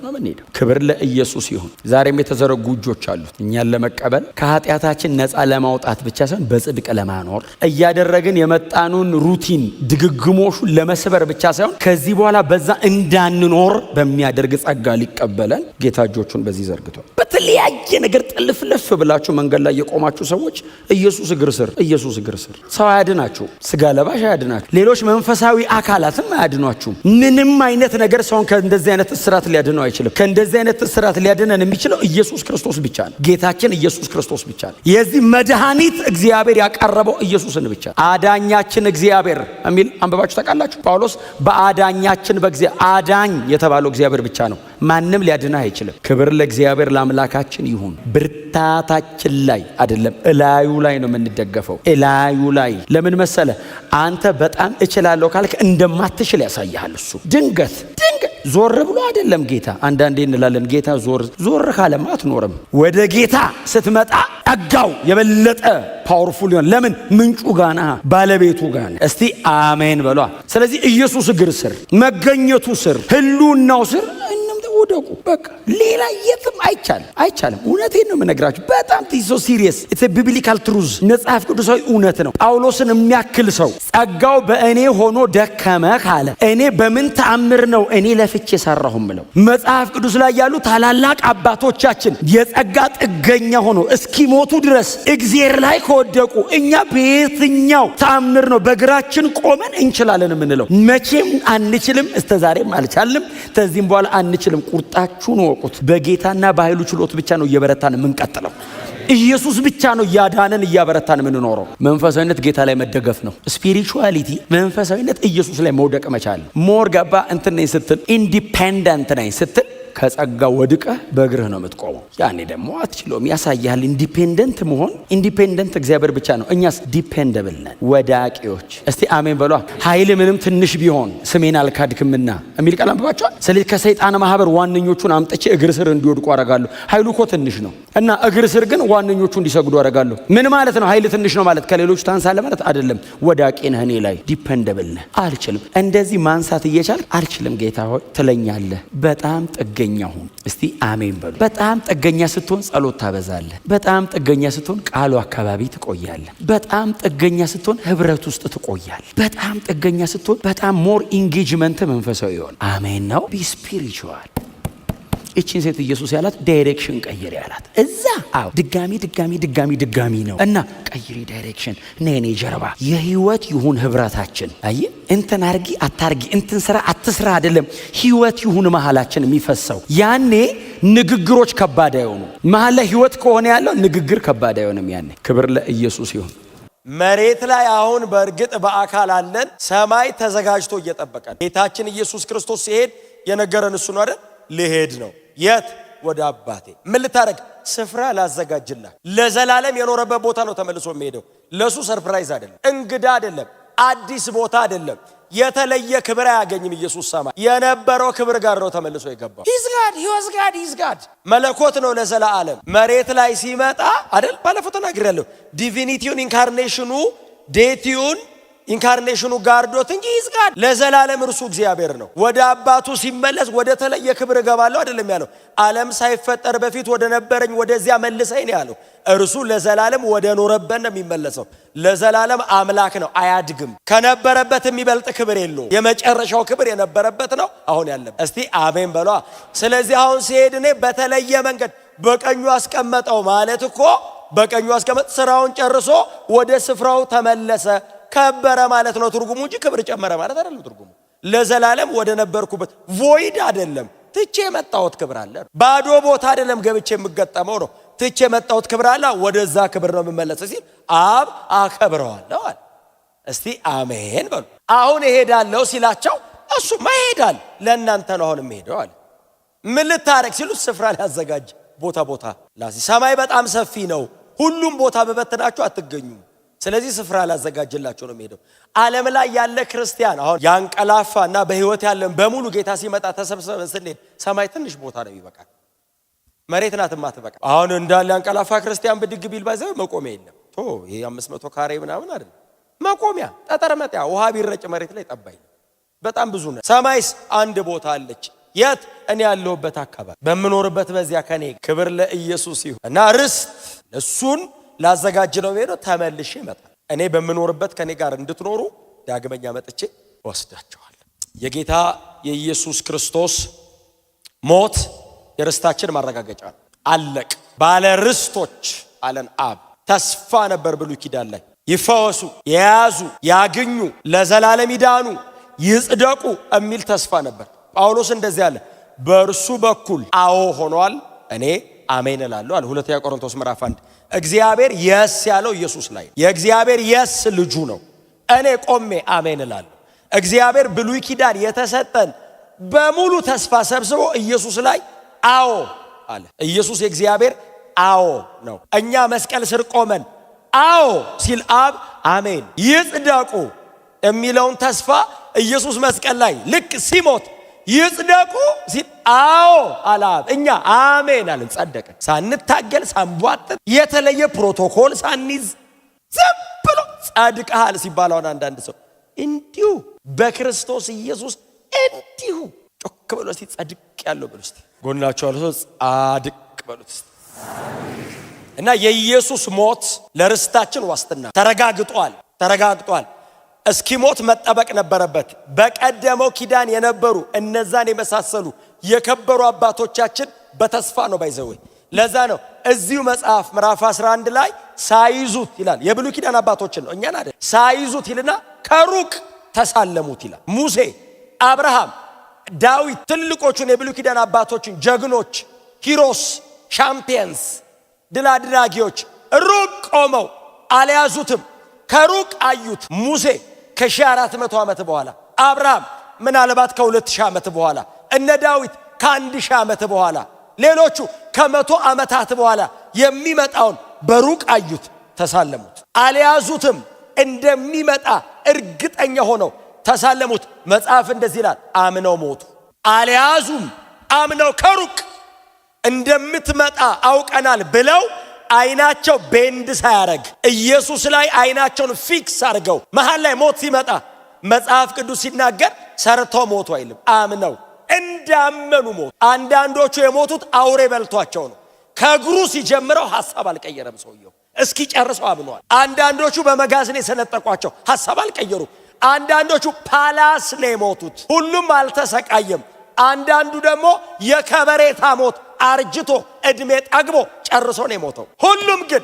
Speaker 1: የምንሄደው። ክብር ለኢየሱስ ይሁን። ዛሬም የተዘረጉ እጆች አሉት እኛን ለመቀበል ከኃጢአታችን ነፃ ለማውጣት ብቻ ሳይሆን በጽድቅ ለማኖር እያደረግን የመጣኑን ሩቲን ድግግሞሹን ለመስበር ብቻ ሳይሆን ከዚህ በኋላ በዛ እንዳንኖር በሚያደርግ ጸጋ ሊቀበለን ጌታ እጆቹን በዚህ ዘርግቷል። በተለያየ ነገር ጥልፍልፍ ብላችሁ መንገድ ላይ የቆማችሁ ሰዎች ኢየሱስ እግር ስር ሰው አያድናችሁ፣ ስጋ ለባሽ አያድናችሁ፣ ሌሎች መንፈሳዊ አካላትም አያድኗችሁም። ምንም አይነት ነገር ሰውን ከእንደዚህ አይነት እስራት ሊያድነው አይችልም። ከእንደዚህ አይነት እስራት ሊያድነን የሚችለው ኢየሱስ ክርስቶስ ብቻ ነው። ጌታችን ኢየሱስ ክርስቶስ ብቻ ነው። የዚህ መድኃኒት እግዚአብሔር ያቀረበው ኢየሱስን ብቻ። አዳኛችን እግዚአብሔር የሚል አንብባችሁ ታውቃላችሁ። ጳውሎስ በአዳኛችን አዳኝ የተባለው እግዚአብሔር ብቻ ነው። ማንም ሊያድነህ አይችልም። ክብር ለእግዚአብሔር ለአምላካችን ይሁን። ብርታታችን ላይ አይደለም እላዩ ላይ ነው የምንደገፈው። እላዩ ላይ ለምን መሰለ? አንተ በጣም እችላለሁ ካልክ እንደማትችል ያሳያል። እሱ ድንገት ዞር ብሎ አይደለም ጌታ። አንዳንዴ እንላለን ጌታ ዞር ካለማ አትኖርም። ወደ ጌታ ስትመጣ ጸጋው የበለጠ ፓወርፉል ይሆን። ለምን? ምንጩ ጋና ባለቤቱ ጋና። እስቲ አሜን በሏ። ስለዚህ ኢየሱስ እግር ስር፣ መገኘቱ ስር፣ ህልውናው ስር ወደቁ። በቃ ሌላ የትም አይቻልም። እውነቴን ነው የምነግራችሁ። በጣም ሶ ሲሪየስ ኢትስ ኤ ቢብሊካል ትሩዝ፣ መጽሐፍ ቅዱሳዊ እውነት ነው። ጳውሎስን የሚያክል ሰው ጸጋው በእኔ ሆኖ ደከመ ካለ እኔ በምን ተአምር ነው እኔ ለፍቼ ሰራሁም ብለው መጽሐፍ ቅዱስ ላይ ያሉ ታላላቅ አባቶቻችን የጸጋ ጥገኛ ሆኖ እስኪሞቱ ድረስ እግዚአብሔር ላይ ከወደቁ እኛ በየትኛው ተአምር ነው በእግራችን ቆመን እንችላለን የምንለው? መቼም አንችልም። እስከዛሬም አልቻልንም። ከዚህም በኋላ አንችልም። ቁርጣችሁን ወቁት። በጌታና በኃይሉ ችሎት ብቻ ነው እየበረታን የምንቀጥለው። ኢየሱስ ብቻ ነው እያዳነን እያበረታን የምንኖረው። መንፈሳዊነት ጌታ ላይ መደገፍ ነው። ስፒሪቹዋሊቲ መንፈሳዊነት ኢየሱስ ላይ መውደቅ መቻል። ሞር ገባ እንትን ነኝ ስትል ኢንዲፔንደንት ነኝ ስትል ከጸጋ ወድቀህ በእግርህ ነው የምትቆመው። ያኔ ደግሞ አትችለውም። ያሳያል ኢንዲፔንደንት መሆን። ኢንዲፔንደንት እግዚአብሔር ብቻ ነው። እኛስ ዲፔንደብል ነን፣ ወዳቂዎች። እስቲ አሜን በሏ። ኃይል ምንም ትንሽ ቢሆን ስሜን አልካድክምና የሚል ቃል አንብባችኋል። ስለዚህ ከሰይጣን ማህበር ዋነኞቹን አምጥቼ እግር ስር እንዲወድቁ አደርጋለሁ። ኃይሉ እኮ ትንሽ ነው እና እግር ስር ግን ዋነኞቹ እንዲሰግዱ አደርጋለሁ። ምን ማለት ነው? ኃይል ትንሽ ነው ማለት ከሌሎች ታንሳለህ ማለት አይደለም። ወዳቂ ነህ፣ እኔ ላይ ዲፔንደብል ነህ። አልችልም። እንደዚህ ማንሳት እየቻልክ አልችልም ጌታ ሆይ ትለኛለህ። በጣም ጥገኛ ሁን። እስቲ አሜን በሉ። በጣም ጥገኛ ስትሆን ጸሎት ታበዛለህ። በጣም ጥገኛ ስትሆን ቃሉ አካባቢ ትቆያለህ። በጣም ጥገኛ ስትሆን ህብረት ውስጥ ትቆያለህ። በጣም ጥገኛ ስትሆን በጣም ሞር ኢንጌጅመንት መንፈሳዊ ይሆን። አሜን ነው። ቢ ስፒሪቹዋል። እቺን ሴት ኢየሱስ ያላት ዳይሬክሽን ቀይሪ ያላት እዛ። አዎ ድጋሚ ነው እና ቀይሪ ዳይሬክሽን። ነኔ ጀርባ የህይወት ይሁን ህብረታችን። አይ እንትን አርጊ አታርጊ፣ እንትን ስራ አትስራ አይደለም። ህይወት ይሁን መሃላችን የሚፈሰው። ያኔ ንግግሮች ከባድ አይሆኑ። መሃል ላይ ህይወት ከሆነ ያለው ንግግር ከባድ አይሆንም። ያኔ ክብር ለኢየሱስ ይሁን።
Speaker 2: መሬት ላይ አሁን በእርግጥ በአካል አለን። ሰማይ ተዘጋጅቶ እየጠበቀን ጌታችን ኢየሱስ ክርስቶስ ሲሄድ የነገረን እሱ ነው አይደል? ልሄድ ነው። የት? ወደ አባቴ። ምን ልታረግ? ስፍራ ላዘጋጅልህ። ለዘላለም የኖረበት ቦታ ነው ተመልሶ የሚሄደው። ለሱ ሰርፕራይዝ አይደለም፣ እንግዳ አይደለም፣ አዲስ ቦታ አይደለም። የተለየ ክብር አያገኝም። ኢየሱስ ሰማይ የነበረው ክብር ጋር ነው ተመልሶ የገባው። ሂዝ ጋድ መለኮት ነው ለዘላለም። መሬት ላይ ሲመጣ አይደል? ባለፈው ተናግሬያለሁ። ዲቪኒቲውን ኢንካርኔሽኑ ዴቲውን ኢንካርኔሽኑ ጋርዶት እንጂ ይዝጋድ ለዘላለም እርሱ እግዚአብሔር ነው። ወደ አባቱ ሲመለስ ወደ ተለየ ክብር እገባለሁ አይደለም ያለው። ዓለም ሳይፈጠር በፊት ወደ ነበረኝ ወደዚያ መልሰኝ ነው ያለው። እርሱ ለዘላለም ወደ ኖረበት ነው የሚመለሰው። ለዘላለም አምላክ ነው፣ አያድግም። ከነበረበት የሚበልጥ ክብር የለውም። የመጨረሻው ክብር የነበረበት ነው አሁን ያለበት። እስቲ አሜን በሏ። ስለዚህ አሁን ሲሄድ እኔ በተለየ መንገድ በቀኙ አስቀመጠው ማለት እኮ በቀኙ አስቀመጥ፣ ስራውን ጨርሶ ወደ ስፍራው ተመለሰ። ከበረ ማለት ነው ትርጉሙ እንጂ ክብር ጨመረ ማለት አይደለም ትርጉሙ። ለዘላለም ወደ ነበርኩበት ቮይድ አይደለም ትቼ የመጣሁት ክብር አለ። ባዶ ቦታ አይደለም ገብቼ የምገጠመው ነው። ትቼ የመጣሁት ክብር አለ፣ ወደዛ ክብር ነው የምመለሰው ሲል አብ አከብረዋለሁ አለ። እስቲ አሜን በሉ። አሁን እሄዳለሁ ሲላቸው እሱማ ይሄዳል፣ ለእናንተ ነው አሁን የምሄደው አለ። ምን ልታረግ ሲሉት ስፍራ ሊያዘጋጅ ቦታ ላሲ። ሰማይ በጣም ሰፊ ነው። ሁሉም ቦታ በበተናችሁ አትገኙም። ስለዚህ ስፍራ ላዘጋጅላችሁ ነው የሚሄደው። ዓለም ላይ ያለ ክርስቲያን አሁን ያንቀላፋና በህይወት ያለን በሙሉ ጌታ ሲመጣ ተሰብስበን ስንሄድ ሰማይ ትንሽ ቦታ ነው ይበቃል። መሬት ናት ማትበቃ። አሁን እንዳለ ያንቀላፋ ክርስቲያን ብድግ ቢል ባይዘው መቆሚያ የለም። ይሄ 500 ካሬ ምናምን አይደል መቆሚያ፣ ጠጠር መጣያ ውሃ ቢረጭ መሬት ላይ ጠባይ በጣም ብዙ ነው። ሰማይስ አንድ ቦታ አለች። የት? እኔ ያለሁበት አካባቢ በምኖርበት በዚያ ከኔ። ክብር ለኢየሱስ ይሁን። እና ርስት እሱን ላዘጋጅ ነው የሚሄደው። ተመልሼ እመጣለሁ። እኔ በምኖርበት ከኔ ጋር እንድትኖሩ ዳግመኛ መጥቼ ወስዳቸዋለሁ። የጌታ የኢየሱስ ክርስቶስ ሞት የርስታችን ማረጋገጫ ነው። አለቅ ባለ ርስቶች አለን አብ። ተስፋ ነበር ብሉይ ኪዳን ላይ ይፈወሱ፣ የያዙ፣ ያግኙ፣ ለዘላለም ይዳኑ፣ ይጽደቁ የሚል ተስፋ ነበር። ጳውሎስ እንደዚህ አለ፣ በእርሱ በኩል አዎ ሆኗል፣ እኔ አሜን እላለሁ አለ። ሁለተኛ ቆሮንቶስ ምዕራፍ 1 እግዚአብሔር የስ ያለው ኢየሱስ ላይ የእግዚአብሔር የስ ልጁ ነው። እኔ ቆሜ አሜን እላለሁ። እግዚአብሔር ብሉይ ኪዳን የተሰጠን በሙሉ ተስፋ ሰብስቦ ኢየሱስ ላይ አዎ አለ። ኢየሱስ የእግዚአብሔር አዎ ነው። እኛ መስቀል ስር ቆመን አዎ ሲል አብ አሜን። ይጽደቁ የሚለውን ተስፋ ኢየሱስ መስቀል ላይ ልክ ሲሞት ይጽደቁ ሲል አዎ አለ አብ። እኛ አሜን አለን፣ ጸደቀ። ሳንታገል ሳንቧጥጥ የተለየ ፕሮቶኮል ሳንይዝ ዝም ብሎ ጸድቀሃል ሲባል አሁን አንዳንድ ሰው እንዲሁ በክርስቶስ ኢየሱስ እንዲሁ ጮክ ብሎ እስቲ ጸድቅ ያለው ብሎ እስቲ ጎናቸው አለ ሰው ጻድቅ በሉት እስቲ። እና የኢየሱስ ሞት ለርስታችን ዋስትና ተረጋግጧል። እስኪሞት መጠበቅ ነበረበት። በቀደመው ኪዳን የነበሩ እነዛን የመሳሰሉ የከበሩ አባቶቻችን በተስፋ ነው ባይዘው። ለዛ ነው እዚሁ መጽሐፍ ምዕራፍ 11 ላይ ሳይዙት ይላል። የብሉይ ኪዳን አባቶችን ነው እኛን አይደል። ሳይዙት ይልና ከሩቅ ተሳለሙት ይላል። ሙሴ፣ አብርሃም፣ ዳዊት ትልቆቹን የብሉይ ኪዳን አባቶችን ጀግኖች፣ ሂሮስ፣ ሻምፒየንስ፣ ድል አድራጊዎች ሩቅ ቆመው አልያዙትም፣ ከሩቅ አዩት። ሙሴ ከ1400 ዓመት በኋላ፣ አብርሃም ምናልባት ከ2000 ዓመት በኋላ፣ እነ ዳዊት ከ1000 ዓመት በኋላ ሌሎቹ ከ100 ዓመታት በኋላ የሚመጣውን በሩቅ አዩት፣ ተሳለሙት። አልያዙትም፣ እንደሚመጣ እርግጠኛ ሆነው ተሳለሙት። መጽሐፍ እንደዚህ ይላል፣ አምነው ሞቱ። አልያዙም፣ አምነው ከሩቅ እንደምትመጣ አውቀናል ብለው አይናቸው ቤንድ ሳያረግ ኢየሱስ ላይ አይናቸውን ፊክስ አድርገው መሃል ላይ ሞት ሲመጣ መጽሐፍ ቅዱስ ሲናገር ሰርተው ሞቱ አይልም፣ አምነው እንዳመኑ ሞቱ። አንዳንዶቹ የሞቱት አውሬ በልቷቸው ነው። ከእግሩ ሲጀምረው ሐሳብ አልቀየረም ሰውየው፣ እስኪ ጨርሰው አምነዋል። አንዳንዶቹ በመጋዝን የሰነጠቋቸው ሐሳብ አልቀየሩ። አንዳንዶቹ ፓላስ ነው የሞቱት፣ ሁሉም አልተሰቃየም። አንዳንዱ ደግሞ የከበሬታ ሞት አርጅቶ እድሜ ጠግቦ ጨርሶ ነው የሞተው። ሁሉም ግን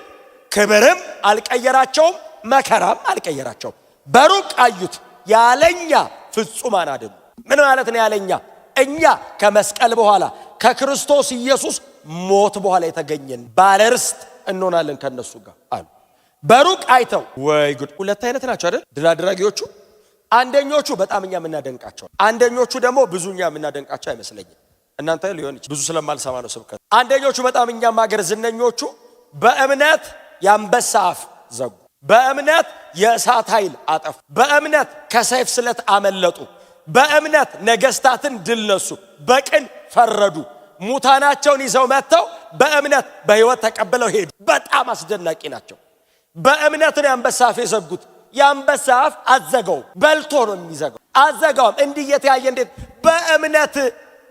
Speaker 2: ክብርም አልቀየራቸውም፣ መከራም አልቀየራቸውም። በሩቅ አዩት፣ ያለኛ ፍጹማን አይደሉም። ምን ማለት ነው ያለኛ? እኛ ከመስቀል በኋላ ከክርስቶስ ኢየሱስ ሞት በኋላ የተገኘን ባለርስት እንሆናለን ከነሱ ጋር አሉ። በሩቅ አይተው ወይ ጉድ! ሁለት አይነት ናቸው አይደል ድል አድራጊዎቹ። አንደኞቹ በጣም እኛ የምናደንቃቸው፣ አንደኞቹ ደግሞ ብዙ እኛ የምናደንቃቸው አይመስለኝም። እናንተ ሊሆን ይችላል፣ ብዙ ስለማልሰማ ነው ስብከት። አንደኞቹ በጣም እኛም ሀገር ዝነኞቹ በእምነት የአንበሳ አፍ ዘጉ፣ በእምነት የእሳት ኃይል አጠፉ፣ በእምነት ከሰይፍ ስለት አመለጡ፣ በእምነት ነገስታትን ድል ነሱ፣ በቅን ፈረዱ፣ ሙታናቸውን ይዘው መጥተው በእምነት በሕይወት ተቀብለው ሄዱ። በጣም አስደናቂ ናቸው። በእምነት ነው የአንበሳ አፍ የዘጉት። የአንበሳ አፍ አዘጋው፣ በልቶ ነው የሚዘጋው። አዘጋውም እንዲህ እየተያየ እንዴት በእምነት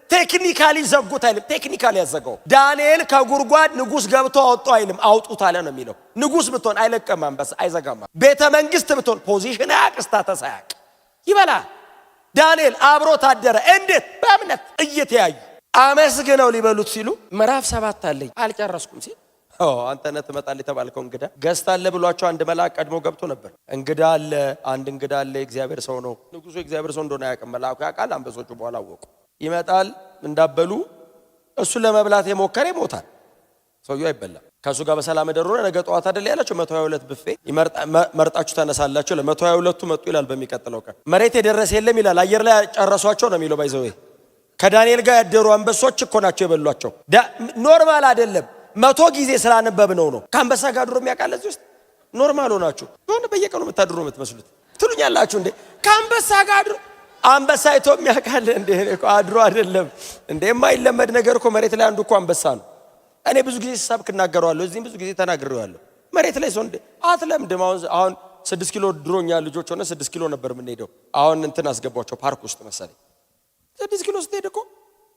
Speaker 2: ቴክኒካሊ ዘጉት አይልም፣ ቴክኒካሊ ያዘጋው። ዳንኤል ከጉርጓድ ንጉስ ገብቶ አወጣው አይልም፣ አውጡት አለ ነው የሚለው። ንጉስ ብትሆን አይለቀም አንበሳ፣ አይዘጋም። ቤተ መንግስት ብትሆን ፖዚሽን አያቅ፣ ስታተስ አያቅ፣ ይበላል። ዳንኤል አብሮ ታደረ። እንዴት? በእምነት እየተያዩ አመስግነው ሊበሉት ሲሉ ምዕራፍ 7 አለኝ አልጨረስኩም ሲል አንተ ነህ ትመጣለህ የተባልከው እንግዳ ገስት አለ ብሏቸው አንድ መልአክ ቀድሞ ገብቶ ነበር። እንግዳ አለ፣ አንድ እንግዳ አለ፣ እግዚአብሔር ሰው ነው። ንጉሱ እግዚአብሔር ሰው እንደሆነ አያውቅም፣ መልአኩ ያውቃል። አንበሶቹ በኋላ አወቁ። ይመጣል እንዳበሉ እሱን ለመብላት የሞከረ ይሞታል። ሰውየው አይበላም። ከሱ ጋር በሰላም ደሩና ነገ ጠዋት አይደል ያላችሁ 122 ብፌ መርጣችሁ ተነሳላችሁ። ለ122ቱ መጡ ይላል። በሚቀጥለው ቀን መሬት የደረሰ የለም ይላል። አየር ላይ ጨረሷቸው ነው የሚለው። ባይዘው ከዳንኤል ጋር ያደሩ አንበሶች እኮ ናቸው የበሏቸው። ኖርማል አይደለም። 100 ጊዜ ስላነበብነው ነው። ከአንበሳ ጋር ድሮ የሚያውቃል እዚህ ውስጥ ኖርማል ሆናችሁ ሆነ በየቀኑ የምታድሩ የምትመስሉት ትሉኛላችሁ እንዴ? ከአንበሳ ጋር ድሮ አንበሳ አይቶ የሚያውቃል እንዴ? እኮ አድሮ አይደለም እንዴ? የማይለመድ ነገር እኮ መሬት ላይ አንዱ እኮ አንበሳ ነው። እኔ ብዙ ጊዜ ሰብክ እናገረዋለሁ፣ እዚህም ብዙ ጊዜ ተናግሬዋለሁ። መሬት ላይ ሰው እንዴ አትለምድም። አሁን 6 ኪሎ ድሮኛ ልጆች ሆነ 6 ኪሎ ነበር የምንሄደው። አሁን እንትን አስገባቸው ፓርክ ውስጥ መሰለኝ 6 ኪሎ ስትሄድ እኮ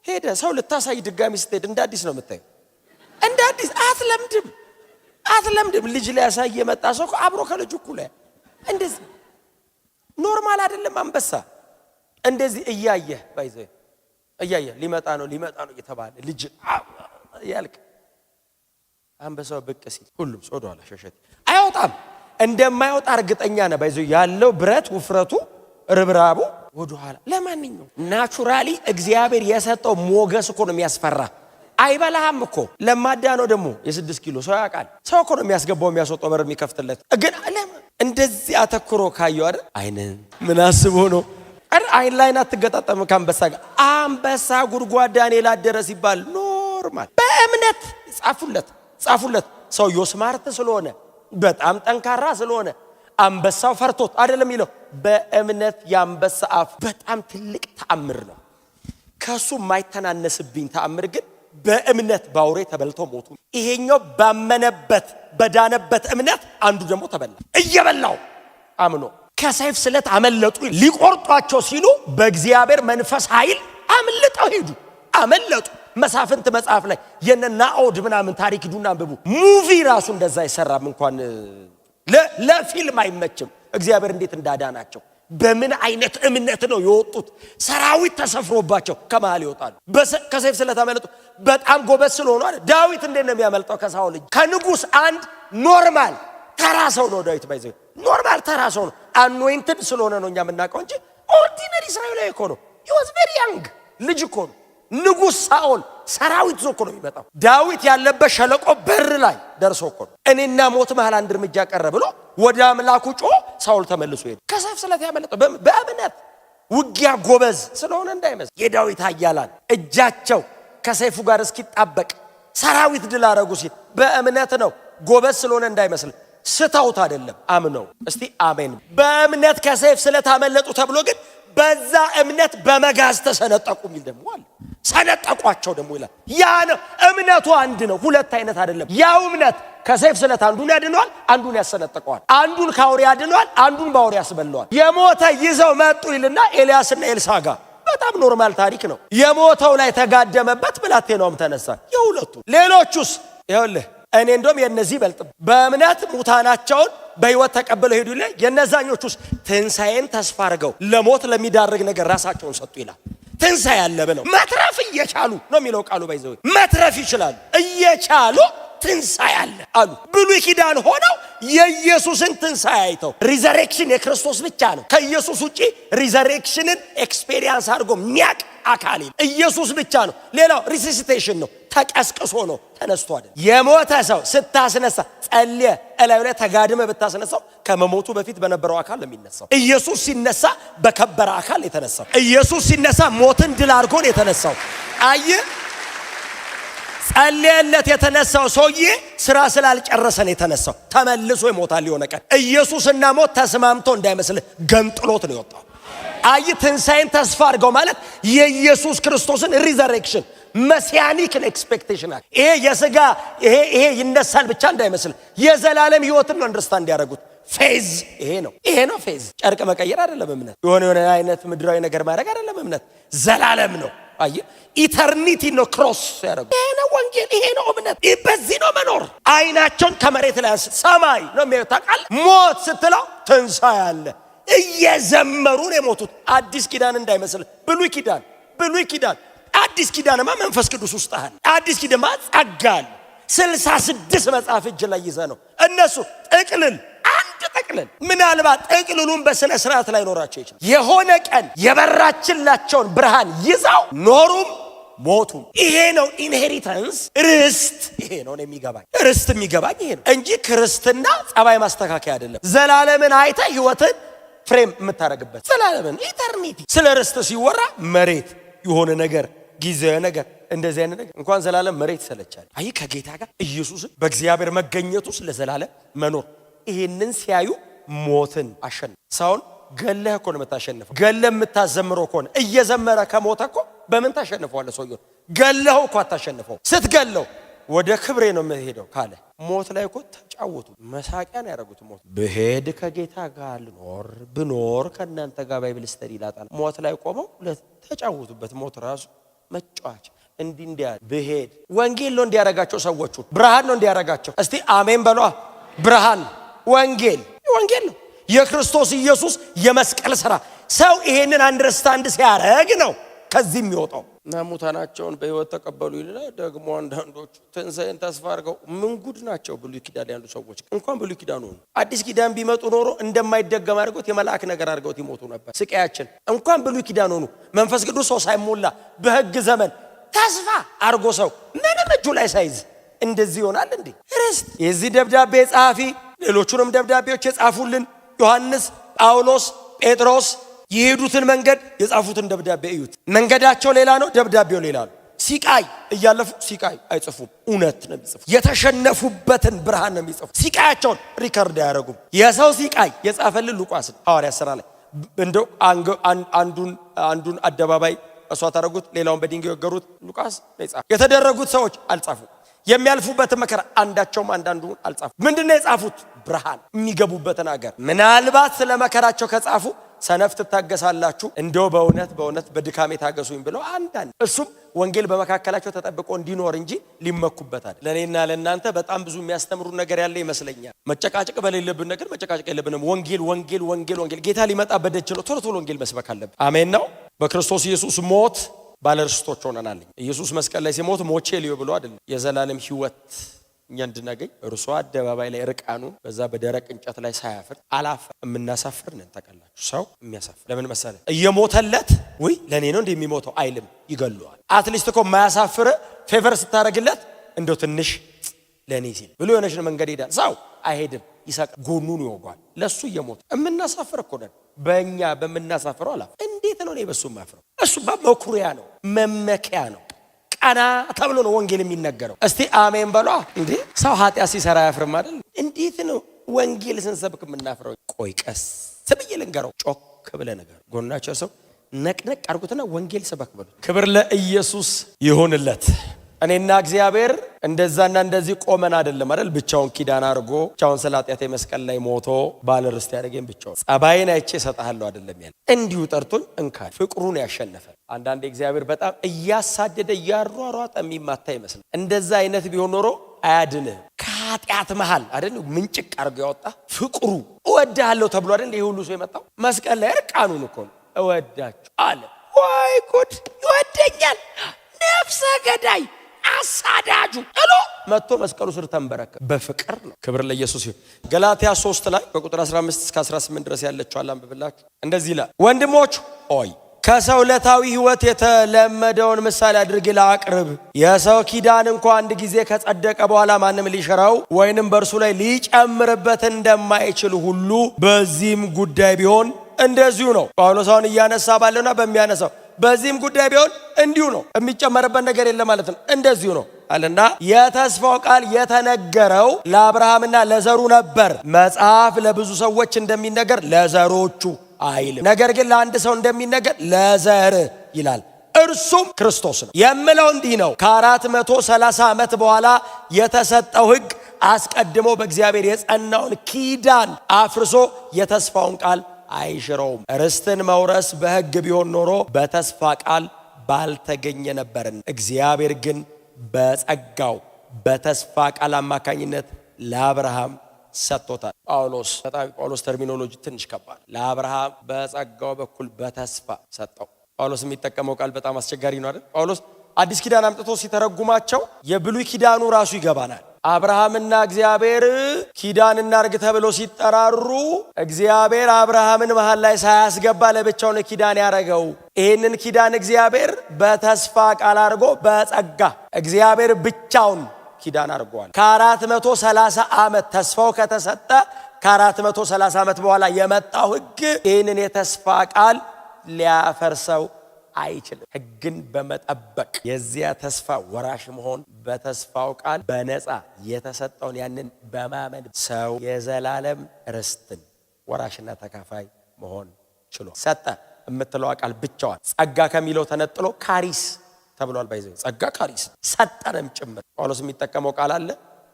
Speaker 2: ሄደ ሰው ልታሳይ ድጋሚ ስትሄድ እንደ አዲስ ነው የምታየው። እንደ አዲስ አትለምድም። ልጅ ላይ ያሳይ የመጣ ሰው አብሮ ከልጁ እኩል እንደዚህ ኖርማል አይደለም። አንበሳ እንደዚህ እያየ ሊመጣ ነው እየተባለ ልጅ ያልቅ አንበሳው ብቅ ሲል ሁሉም ወደ ኋላ ሸሸት አይወጣም። እንደማይወጣ እርግጠኛ ነው። ባይዘው ያለው ብረት ውፍረቱ ርብራቡ ወደ ኋላ። ለማንኛውም ናቹራሊ እግዚአብሔር የሰጠው ሞገስ እኮ ነው የሚያስፈራ። አይበላህም እኮ ለማዳ ነው ደግሞ የ6 ኪሎ ሰው ያውቃል። ሰው እኮ ነው የሚያስገባው የሚያስወጣው በር የሚከፍትለት። ግን እንደዚህ አተኩሮ ካየው አይደል አይንን ምን አስቦ ነው አይን ላይ አትገጣጠም ከአንበሳ ጋር። አንበሳ ጉድጓድ ዳንኤል አደረ ሲባል ኖርማል በእምነት ጻፉለት። ሰውየው ስማርት ስለሆነ በጣም ጠንካራ ስለሆነ አንበሳው ፈርቶት አይደለም ይለው። በእምነት የአንበሳ አፍ በጣም ትልቅ ተአምር ነው። ከሱ የማይተናነስብኝ ተአምር ግን በእምነት ባውሬ ተበልቶ ሞቱ። ይሄኛው ባመነበት በዳነበት እምነት አንዱ ደግሞ ተበላ። እየበላው አምኖ ከሰይፍ ስለት አመለጡ። ሊቆርጧቸው ሲሉ በእግዚአብሔር መንፈስ ኃይል አመለጠው ሄዱ። አመለጡ። መሳፍንት መጽሐፍ ላይ የነናኦድ ምናምን ታሪክ ዱና አንብቡ። ሙቪ ራሱ እንደዛ አይሰራም። እንኳን ለፊልም አይመችም። እግዚአብሔር እንዴት እንዳዳናቸው በምን አይነት እምነት ነው የወጡት። ሰራዊት ተሰፍሮባቸው ከመሃል ይወጣሉ። ከሰይፍ ስለት አመለጡ። በጣም ጎበዝ ስለሆነ አይደል? ዳዊት እንዴት ነው የሚያመልጠው ከሳኦል እጅ? ከንጉስ አንድ ኖርማል ተራ ሰው ነው ዳዊት። ባይዘው ኖርማል ተራ ሰው ነው። አኖይንትድ ስለሆነ ነው እኛ የምናውቀው እንጂ ኦርዲነሪ እስራኤላዊ እኮ ነው። he was very young ልጅ እኮ ነው። ንጉስ ሳኦል ሰራዊት ዞ እኮ ነው የሚመጣው። ዳዊት ያለበት ሸለቆ በር ላይ ደርሶ እኮ ነው እኔና ሞት መሃል አንድ እርምጃ ቀረ ብሎ ወደ አምላኩ ጮ ሳኦል ተመልሶ ሄደ። ከሰይፍ ስለት ያመለጠው በእምነት ውጊያ ጎበዝ ስለሆነ እንዳይመስል። የዳዊት ኃያላን እጃቸው ከሰይፉ ጋር እስኪጣበቅ ሰራዊት ድል አደረጉ ሲል በእምነት ነው። ጎበዝ ስለሆነ እንዳይመስል። ስታውት አይደለም፣ አምነው። እስቲ አሜን። በእምነት ከሰይፍ ስለታመለጡ ተብሎ ግን በዛ እምነት በመጋዝ ተሰነጠቁ የሚል ደግሞ አለ። ሰነጠቋቸው ደግሞ ይላል። ያ ነው እምነቱ አንድ ነው፣ ሁለት አይነት አይደለም። ያው እምነት ከሰይፍ ስለት አንዱን ያድነዋል፣ አንዱን ያሰነጥቀዋል። አንዱን ከአውሬ ያድነዋል፣ አንዱን በአውሬ ያስበለዋል። የሞተ ይዘው መጡ ይልና ኤልያስና ኤልሳ ጋር በጣም ኖርማል ታሪክ ነው። የሞተው ላይ ተጋደመበት፣ ብላቴናውም ተነሳ። የሁለቱ ሌሎቹስ ይኸውልህ እኔ እንደውም የነዚህ በልጥ በእምነት ሙታናቸውን በሕይወት ተቀበለው ሄዱ ይላል። የነዛኞቹስ ትንሣኤን ተስፋ አድርገው ለሞት ለሚዳርግ ነገር ራሳቸውን ሰጡ ይላል። ትንሣኤ ያለ ብለው መትረፍ እየቻሉ ነው የሚለው ቃሉ። ባይዘው መትረፍ ይችላሉ እየቻሉ ትንሣኤ አለ አሉ። ብሉይ ኪዳን ሆነው የኢየሱስን ትንሣኤ አይተው ሪዘሬክሽን የክርስቶስ ብቻ ነው። ከኢየሱስ ውጪ ሪዘሬክሽንን ኤክስፔሪየንስ አድርጎ የሚያቅ አካል ኢየሱስ ብቻ ነው። ሌላው ሪሲሲቴሽን ነው፣ ተቀስቅሶ ነው፣ ተነስቶ አይደል። የሞተ ሰው ስታስነሳ ጸልየ እላዩ ላይ ተጋድመ ብታስነሳው ከመሞቱ በፊት በነበረው አካል ነው የሚነሳው። ኢየሱስ ሲነሳ በከበረ አካል የተነሳው። ኢየሱስ ሲነሳ ሞትን ድል አድርጎ ነው የተነሳው። አይ ጸልየለት የተነሳው ሰውዬ ስራ ስላልጨረሰ ነው የተነሳው። ተመልሶ ይሞታል የሆነ ቀን። ኢየሱስና ሞት ተስማምቶ እንዳይመስልህ ገንጥሎት ነው የወጣው። አይ ትንሣኤን ተስፋ አድርገው ማለት የኢየሱስ ክርስቶስን ሪዘሬክሽን መሲያኒክ ኤክስፔክቴሽን አለ። ይሄ የሥጋ ይሄ ይነሳል ብቻ እንዳይመስል የዘላለም ሕይወትን ነው አንደርስታንድ ያደረጉት። ፌዝ ይሄ ነው ፌዝ። ጨርቅ መቀየር አይደለም እምነት። የሆነ አይነት ምድራዊ ነገር ማድረግ አይደለም እምነት። ዘላለም ነው። አይ ኢተርኒቲ ነው ክሮስ ያደረጉ። ይሄ ነው ወንጌል፣ ይሄ ነው እምነት። በዚህ ነው መኖር። አይናቸውን ከመሬት ላይ አንስት ሰማይ ነው የሚያዩት። ታውቃለህ ሞት ስትለው ትንሣኤ አለ። እየዘመሩ ነው የሞቱት። አዲስ ኪዳን እንዳይመስል ብሉይ ኪዳን አዲስ ኪዳንማ መንፈስ ቅዱስ ውስጥ አለ። አዲስ ኪዳንማ ጸጋል 66 መጽሐፍ እጅ ላይ ይዘ ነው። እነሱ አንድ ጥቅልል ምናልባት ጥቅልሉን በስነ ስርዓት ላይ ኖራቸው ይችላል። የሆነ ቀን የበራችላቸውን ብርሃን ይዛው ኖሩም ሞቱም። ይሄ ነው ኢንሄሪታንስ ርስት። ይሄ ነው የሚገባኝ ርስት የሚገባኝ ይሄ ነው እንጂ ክርስትና ጸባይ ማስተካከያ አይደለም። ዘላለምን አይተ ህይወትን ፍሬም የምታረግበት ዘላለምን ኢተርኒቲ። ስለ ርስት ሲወራ መሬት የሆነ ነገር ጊዜያዊ ነገር እንደዚህ አይነት ነገር እንኳን ዘላለም መሬት ይሰለቻል። አይ ከጌታ ጋር ኢየሱስን በእግዚአብሔር መገኘት ውስጥ ለዘላለም መኖር። ይሄንን ሲያዩ ሞትን አሸነፈ። ሰውን ገለህ እኮ ነው የምታሸንፈው። ገለህ የምታዘምረው ከሆነ እየዘመረ ከሞተ እኮ በምን ታሸንፈዋለህ? ሰውየው ገለኸው እኮ አታሸንፈው። ስትገለው ወደ ክብሬ ነው የምሄደው ካለ ሞት ላይ እኮ ተጫወቱ። መሳቂያን ያደረጉት ሞት ብሄድ ከጌታ ጋር ብኖር ከእናንተ ጋር ባይብል ስተዲ ይላጣል። ሞት ላይ ቆመው ተጫወቱበት። ሞት ራሱ መጫወቻ እንዲያ ብሄድ ወንጌል ነው እንዲያረጋቸው። ሰዎቹ ብርሃን ነው እንዲያረጋቸው። እስቲ አሜን በሏ። ብርሃን ወንጌል ነው የክርስቶስ ኢየሱስ የመስቀል ሥራ። ሰው ይሄንን አንደርስታንድ ሲያረግ ነው ከዚህ የሚወጣው። እና ሙታናቸውን በሕይወት ተቀበሉ ይልና ደግሞ አንዳንዶቹ ትንሣኤን ተስፋ አድርገው ምን ጉድ ናቸው። ብሉይ ኪዳን ያሉ ሰዎች እንኳን ብሉይ ኪዳን ሆኑ አዲስ ኪዳን ቢመጡ ኖሮ እንደማይደገም አድርገውት የመልአክ ነገር አድርገውት ይሞቱ ነበር። ስቃያችን እንኳን ብሉይ ኪዳን ሆኑ መንፈስ ቅዱስ ሰው ሳይሞላ በሕግ ዘመን ተስፋ አድርጎ ሰው ምንም እጁ ላይ ሳይዝ እንደዚህ ይሆናል እንዴ? ርስት የዚህ ደብዳቤ ጸሐፊ ሌሎቹንም ደብዳቤዎች የጻፉልን ዮሐንስ፣ ጳውሎስ፣ ጴጥሮስ የሄዱትን መንገድ የጻፉትን ደብዳቤ እዩት። መንገዳቸው ሌላ ነው፣ ደብዳቤው ሌላ ነው። ሲቃይ እያለፉ ሲቃይ አይጽፉም፣ እውነት ነው የሚጽፉት። የተሸነፉበትን ብርሃን ነው የሚጽፉት። ሲቃያቸውን ሪከርድ አያደርጉም። የሰው ሲቃይ የጻፈልን ሉቃስ ሐዋርያት ሥራ ላይ እንደው አንዱን አደባባይ እሷት አደረጉት፣ ሌላውን በድንጋይ የወገሩት ሉቃስ ነው የጻፈው። የተደረጉት ሰዎች አልጻፉም። የሚያልፉበትን መከራ አንዳቸውም አንዳንዱን አልጻፉ። ምንድነው የጻፉት? ብርሃን የሚገቡበትን አገር። ምናልባት ስለ መከራቸው ከጻፉ ሰነፍ ትታገሳላችሁ እንደው በእውነት በድካሜ ታገሱኝ ብለው አንዳንድ እሱም ወንጌል በመካከላቸው ተጠብቆ እንዲኖር እንጂ ሊመኩበት አይደል። ለኔና ለእናንተ በጣም ብዙ የሚያስተምሩ ነገር ያለ ይመስለኛል። መጨቃጨቅ በሌለብን ነገር መጨቃጨቅ የለብንም። ወንጌል ጌታ ሊመጣ በደጅ ነው። ቶሎ ወንጌል መስበክ አለብን። አሜን ነው። በክርስቶስ ኢየሱስ ሞት ባለርስቶች ሆነናል። ኢየሱስ መስቀል ላይ ሲሞት ሞቼ ልዩ ብሎ አይደለም የዘላለም ሕይወት እኛ እንድናገኝ እርሱ አደባባይ ላይ ርቃኑን በዛ በደረቅ እንጨት ላይ ሳያፍር አላፈር። የምናሳፍር ነን ታውቃላችሁ። ሰው የሚያሳፍር ለምን መሰለህ? እየሞተለት ወይ ለኔ ነው እንደሚሞተው አይልም፣ ይገለዋል። አትሊስት እኮ የማያሳፍር ፌቨር ስታረግለት እንደው ትንሽ ለኔ ሲል ብሎ የሆነች መንገድ ሄዳል። ሰው አይሄድም፣ ይሰቅል፣ ጎኑን ይወጓል። ለሱ እየሞተ የምናሳፍር እኮ ነን። በእኛ በምናሳፍረው አላፍ እንዴት ነው እኔ በሱ ማፍረው? እሱማ መኩሪያ ነው፣ መመኪያ ነው። ቀና ተብሎ ነው ወንጌል የሚነገረው። እስቲ አሜን በሏ። እንዴ ሰው ኃጢአት ሲሰራ ያፍርም አይደል? እንዴት ነው ወንጌል ስንሰብክ የምናፍረው? ቆይ ቀስ ብዬ ልንገረው። ጮክ ብለህ ነገር ጎናቸው ሰው ነቅነቅ አድርጉትና ወንጌል ስበክ በሉ። ክብር ለኢየሱስ ይሁንለት። እኔና እግዚአብሔር እንደዛና እንደዚህ ቆመን አይደለም አይደል? ብቻውን ኪዳን አድርጎ ብቻውን ስለ ኃጢአቴ መስቀል ላይ ሞቶ ባለ ርስት ያደረገኝ ብቻውን ጸባይን አይቼ እሰጥሃለሁ አይደለም ያለ። እንዲሁ ጠርቶኝ እንካል ፍቅሩን ያሸነፈ። አንዳንዴ እግዚአብሔር በጣም እያሳደደ እያሯሯጠ የሚማታ ይመስላል። እንደዛ አይነት ቢሆን ኖሮ አያድንህ። ከኃጢአት መሃል አይደል ምንጭቅ አድርጎ ያወጣ ፍቅሩ እወድሃለሁ ተብሎ አይደል ይሄ ሁሉ ሰው የመጣው መስቀል ላይ እርቃኑን እኮ ነው እወዳችሁ አለ። ወይ ጉድ! ይወደኛል ነፍሰ ገዳይ አሳዳጁ እሎ መጥቶ መስቀሉ ስር ተንበረከ። በፍቅር ነው። ክብር ለኢየሱስ ይሁን። ገላትያ 3 ላይ በቁጥር 15 እስከ 18 ድረስ ያለችው አንብብላችሁ እንደዚህ ይላል። ወንድሞች ሆይ ከሰው ዕለታዊ ሕይወት የተለመደውን ምሳሌ አድርጌ ላቅርብ። የሰው ኪዳን እንኳ አንድ ጊዜ ከጸደቀ በኋላ ማንም ሊሽረው ወይንም በእርሱ ላይ ሊጨምርበት እንደማይችል ሁሉ በዚህም ጉዳይ ቢሆን እንደዚሁ ነው። ጳውሎስ አሁን እያነሳ ባለውና በሚያነሳው በዚህም ጉዳይ ቢሆን እንዲሁ ነው። የሚጨመርበት ነገር የለም ማለት ነው። እንደዚሁ ነው አለና የተስፋው ቃል የተነገረው ለአብርሃምና ለዘሩ ነበር። መጽሐፍ ለብዙ ሰዎች እንደሚነገር ለዘሮቹ አይልም፣ ነገር ግን ለአንድ ሰው እንደሚነገር ለዘር ይላል፣ እርሱም ክርስቶስ ነው። የምለው እንዲህ ነው፣ ከ430 ዓመት በኋላ የተሰጠው ሕግ አስቀድሞ በእግዚአብሔር የጸናውን ኪዳን አፍርሶ የተስፋውን ቃል አይሽረውም። ርስትን መውረስ በሕግ ቢሆን ኖሮ በተስፋ ቃል ባልተገኘ ነበርን። እግዚአብሔር ግን በጸጋው በተስፋ ቃል አማካኝነት ለአብርሃም ሰጥቶታል። ጳውሎስ ተርሚኖሎጂ ትንሽ ከባድ። ለአብርሃም በጸጋው በኩል በተስፋ ሰጠው። ጳውሎስ የሚጠቀመው ቃል በጣም አስቸጋሪ ነው አይደል? ጳውሎስ አዲስ ኪዳን አምጥቶ ሲተረጉማቸው የብሉይ ኪዳኑ ራሱ ይገባናል። አብርሃምና እግዚአብሔር ኪዳን እናርግ ተብሎ ሲጠራሩ እግዚአብሔር አብርሃምን መሃል ላይ ሳያስገባ ለብቻውን ኪዳን ያረገው። ይህንን ኪዳን እግዚአብሔር በተስፋ ቃል አድርጎ በጸጋ እግዚአብሔር ብቻውን ኪዳን አድርጓል። ከ430 ዓመት ተስፋው ከተሰጠ ከ430 ዓመት በኋላ የመጣው ሕግ ይህንን የተስፋ ቃል ሊያፈርሰው አይችልም። ሕግን በመጠበቅ የዚያ ተስፋ ወራሽ መሆን በተስፋው ቃል በነፃ የተሰጠውን ያንን በማመን ሰው የዘላለም ርስትን ወራሽና ተካፋይ መሆን ችሎ ሰጠ የምትለው ቃል ብቻዋን ጸጋ ከሚለው ተነጥሎ ካሪስ ተብሏል። ባይዘው ጸጋ ካሪስ ሰጠንም ጭምር። ጳውሎስ የሚጠቀመው ቃል አለ፣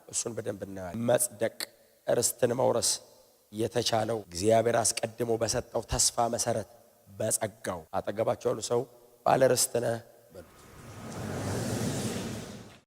Speaker 2: እሱን በደንብ እናያለን። መጽደቅ ርስትን መውረስ የተቻለው እግዚአብሔር አስቀድሞ በሰጠው ተስፋ መሰረት በጸጋው። አጠገባቸው ያሉ ሰው ባለ ርስት ነህ